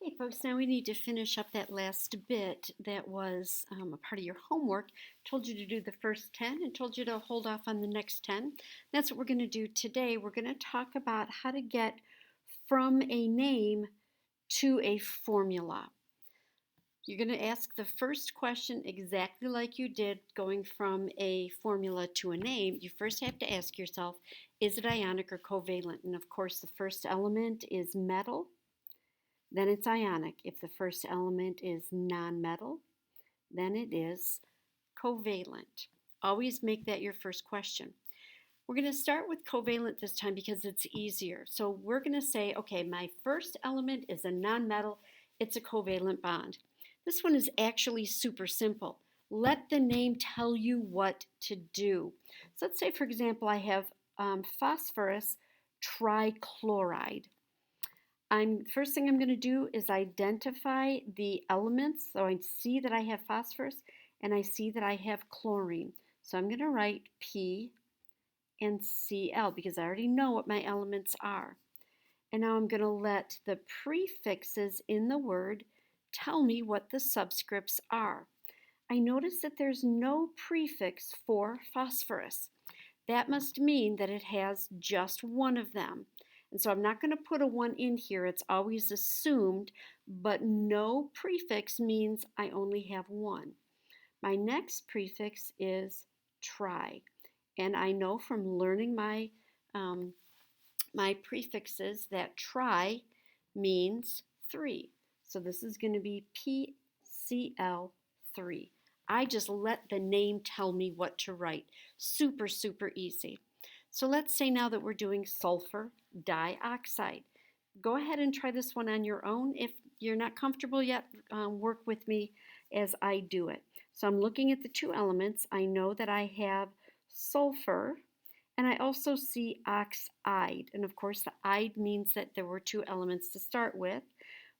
Okay, folks, now we need to finish up that last bit that was a part of your homework. Told you to do the first 10 and told you to hold off on the next 10. That's what we're going to do today. We're going to talk about how to get from a name to a formula. You're going to ask the first question exactly like you did going from a formula to a name. You first have to ask yourself, is it ionic or covalent? And of course, the first element is metal. Then it's ionic. If the first element is nonmetal, then it is covalent. Always make that your first question. We're going to start with covalent this time because it's easier. So we're going to say, okay, my first element is a nonmetal. It's a covalent bond. This one is actually super simple. Let the name tell you what to do. So let's say, for example, I have phosphorus trichloride. First thing I'm going to do is identify the elements. So I see that I have phosphorus and I see that I have chlorine. So I'm going to write P and Cl because I already know what my elements are. And now I'm going to let the prefixes in the word tell me what the subscripts are. I notice that there's no prefix for phosphorus. That must mean that it has just one of them. And so I'm not going to put a 1 in here. It's always assumed, but no prefix means I only have one. My next prefix is tri. And I know from learning my prefixes that tri means 3. So this is going to be PCl3. I just let the name tell me what to write. Super, super easy. So let's say now that we're doing sulfur dioxide. Go ahead and try this one on your own. If you're not comfortable yet, work with me as I do it. So I'm looking at the two elements. I know that I have sulfur, and I also see oxide. And of course, the "ide" means that there were two elements to start with.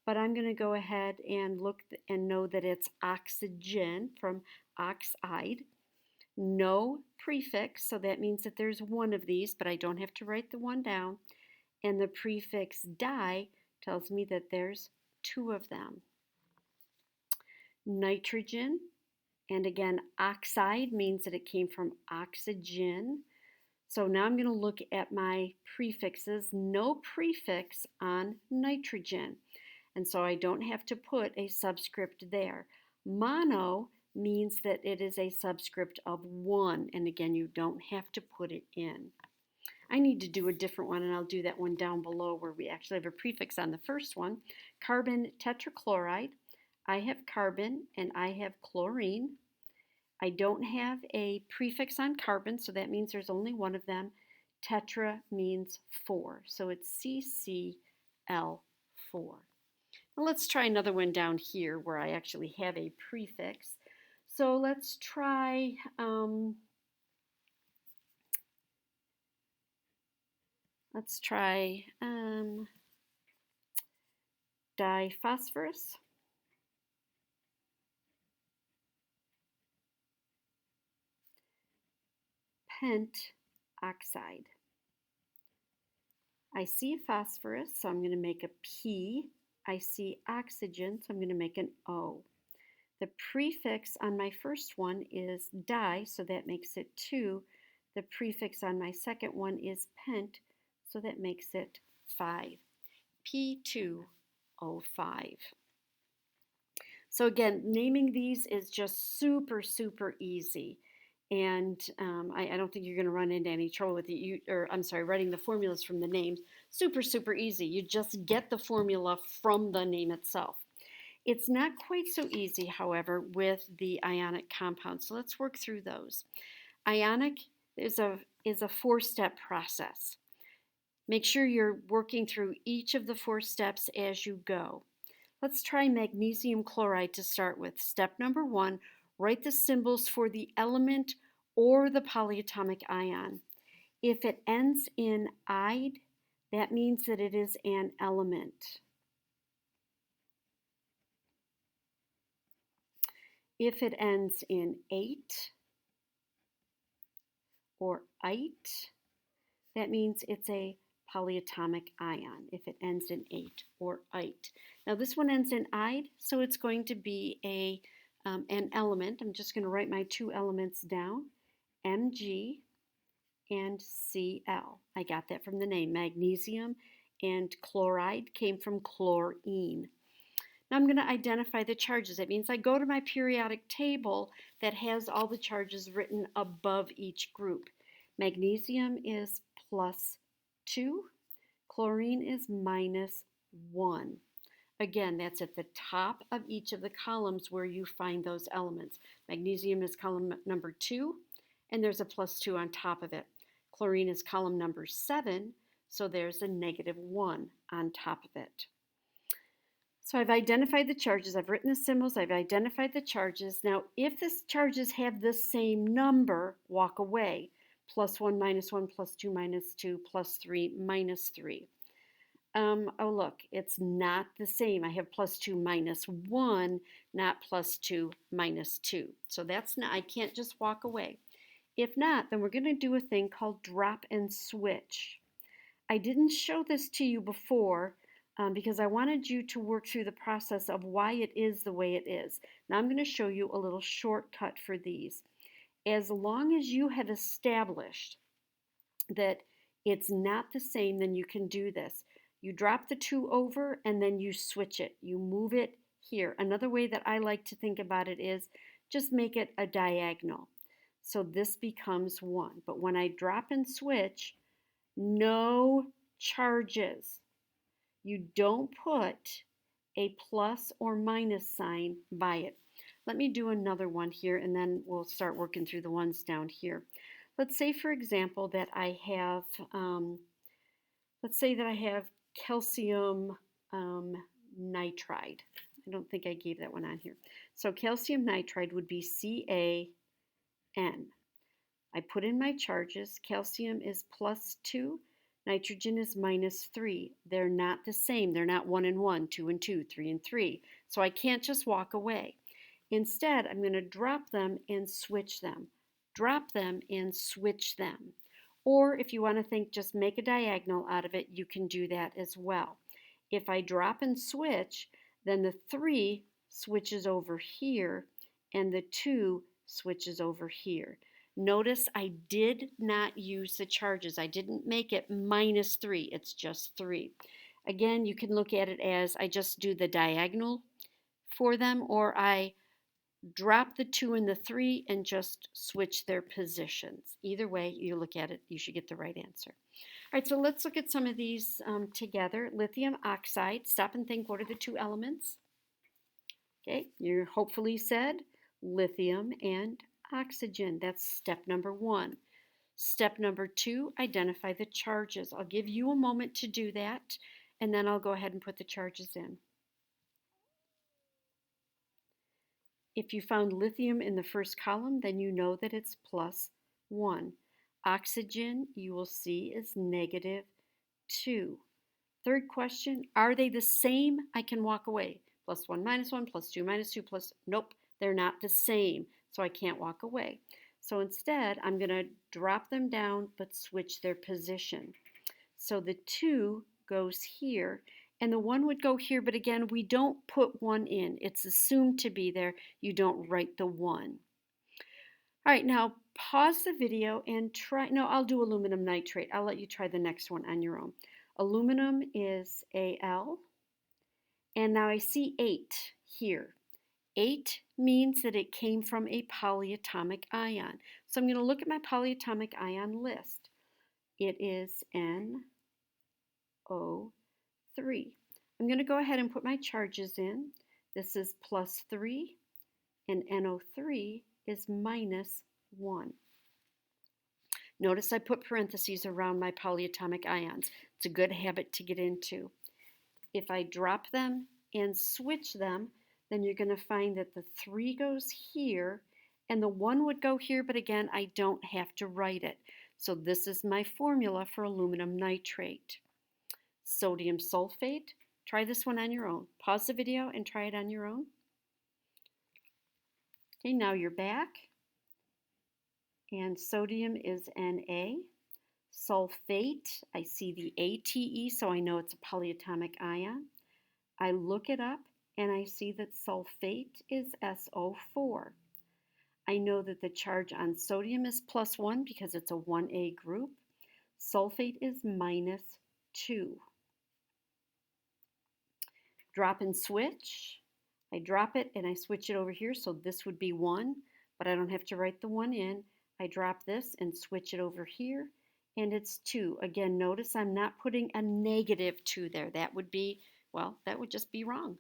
But I'm going to go ahead and look and know that it's oxygen from oxide. No prefix, so that means that there's one of these, but I don't have to write the one down. And the prefix di tells me that there's two of them. Nitrogen, and again, oxide means that it came from oxygen. So now I'm going to look at my prefixes. No prefix on nitrogen. And so I don't have to put a subscript there. Mono means that it is a subscript of 1. And again, you don't have to put it in. I need to do a different one, and I'll do that one down below where we actually have a prefix on the first one. Carbon tetrachloride. I have carbon and I have chlorine. I don't have a prefix on carbon, so that means there's only one of them. Tetra means 4, so it's CCl4. Now let's try another one down here where I actually have a prefix. So let's try diphosphorus. Pentoxide. I see phosphorus, so I'm going to make a P. I see oxygen, so I'm going to make an O. The prefix on my first one is di, so that makes it 2. The prefix on my second one is pent, so that makes it 5. P2O5. So again, naming these is just super, super easy. And I don't think you're going to run into any trouble with it. Writing the formulas from the names. Super, super easy. You just get the formula from the name itself. It's not quite so easy, however, with the ionic compounds. So let's work through those. Ionic is a 4-step process. Make sure you're working through each of the 4 steps as you go. Let's try magnesium chloride to start with. Step number 1, write the symbols for the element or the polyatomic ion. If it ends in "ide", that means that it is an element. If it ends in "ate" or "ite", that means it's a polyatomic ion if it ends in ate or ite. Now this one ends in ide, so it's going to be an element. I'm just going to write my two elements down, Mg and Cl. I got that from the name. Magnesium and chloride came from chlorine. Now I'm going to identify the charges. That means I go to my periodic table that has all the charges written above each group. Magnesium is +2, chlorine is -1. Again, that's at the top of each of the columns where you find those elements. Magnesium is column number 2, and there's a +2 on top of it. Chlorine is column number 7, so there's a -1 on top of it. So I've identified the charges, I've written the symbols, I've identified the charges. Now, if the charges have the same number, walk away. +1, -1, +2, -2, +3, -3. Oh look, it's not the same. I have +2, -1, not +2, -2. So that's not, I can't just walk away. If not, then we're going to do a thing called drop and switch. I didn't show this to you before because I wanted you to work through the process of why it is the way it is. Now I'm going to show you a little shortcut for these. As long as you have established that it's not the same, then you can do this. You drop the 2 over and then you switch it. You move it here. Another way that I like to think about it is just make it a diagonal. So this becomes 1. But when I drop and switch, no charges. You don't put a plus or minus sign by it. Let me do another one here and then we'll start working through the ones down here. Let's say, for example, that I have, calcium nitride. I don't think I gave that one on here. So calcium nitride would be CaN. I put in my charges. Calcium is +2. Nitrogen is -3. They're not the same. They're not 1 and 1, 2 and 2, 3 and 3. So I can't just walk away. Instead, I'm going to drop them and switch them. Drop them and switch them. Or if you want to think, just make a diagonal out of it, you can do that as well. If I drop and switch, then the 3 switches over here and the 2 switches over here. Notice I did not use the charges. I didn't make it -3. It's just 3. Again, you can look at it as I just do the diagonal for them, or I drop the 2 and the 3 and just switch their positions. Either way you look at it, you should get the right answer. All right, so let's look at some of these together. Lithium oxide. Stop and think, what are the 2 elements? Okay, you hopefully said lithium and oxygen. That's step number 1. Step number 2, identify the charges. I'll give you a moment to do that, and then I'll go ahead and put the charges in. If you found lithium in the first column, then you know that it's +1. Oxygen, you will see, is -2. Third question, are they the same? I can walk away. +1, -1, +2, -2, nope, they're not the same, so I can't walk away. So instead, I'm going to drop them down but switch their position. So the 2 goes here, and the 1 would go here, but again, we don't put 1 in. It's assumed to be there. You don't write the 1. All right, now pause the video and try. No, I'll do aluminum nitrate. I'll let you try the next one on your own. Aluminum is Al, and now I see 8 here. 8 means that it came from a polyatomic ion. So I'm going to look at my polyatomic ion list. It is NO3. I'm going to go ahead and put my charges in. This is +3, and NO3 is -1. Notice I put parentheses around my polyatomic ions. It's a good habit to get into. If I drop them and switch them, then you're going to find that the 3 goes here and the 1 would go here, but again, I don't have to write it. So this is my formula for aluminum nitrate. Sodium sulfate, try this one on your own. Pause the video and try it on your own. Okay, now you're back. And sodium is Na. Sulfate, I see the ATE, so I know it's a polyatomic ion. I look it up and I see that sulfate is SO4. I know that the charge on sodium is +1 because it's a 1A group. Sulfate is -2. Drop and switch. I drop it and I switch it over here, so this would be 1, but I don't have to write the 1 in. I drop this and switch it over here, and it's 2. Again, notice I'm not putting a -2 there. That would be, well, that would just be wrong.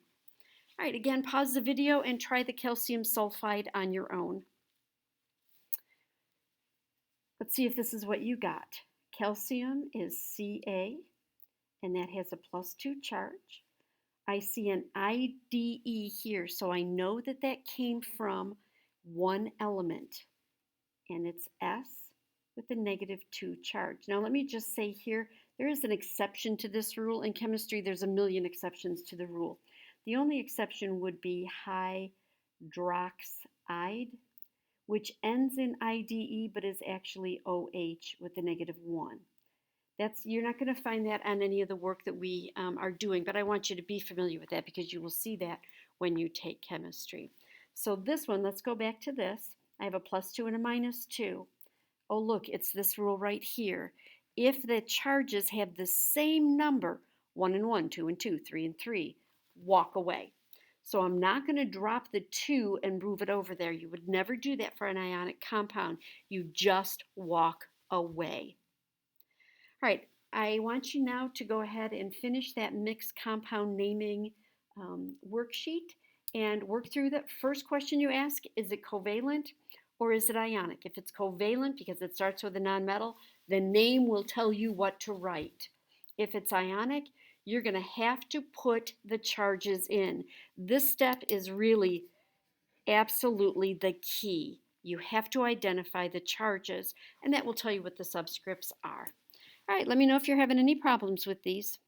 All right, again, pause the video and try the calcium sulfide on your own. Let's see if this is what you got. Calcium is Ca, and that has a +2 charge. I see an IDE here, so I know that that came from one element, and it's S with a -2 charge. Now let me just say here, there is an exception to this rule. In chemistry, there's a million exceptions to the rule. The only exception would be hydroxide, which ends in IDE but is actually OH with a -1. You're not going to find that on any of the work that we are doing, but I want you to be familiar with that because you will see that when you take chemistry. So this one, let's go back to this. I have a +2 and a -2. Oh, look, it's this rule right here. If the charges have the same number, 1 and 1, 2 and 2, 3 and 3, walk away. So I'm not going to drop the 2 and move it over there. You would never do that for an ionic compound. You just walk away. All right, I want you now to go ahead and finish that mixed compound naming worksheet and work through the first question you ask. Is it covalent or is it ionic? If it's covalent, because it starts with a nonmetal, the name will tell you what to write. If it's ionic, you're going to have to put the charges in. This step is really absolutely the key. You have to identify the charges, and that will tell you what the subscripts are. All right, let me know if you're having any problems with these.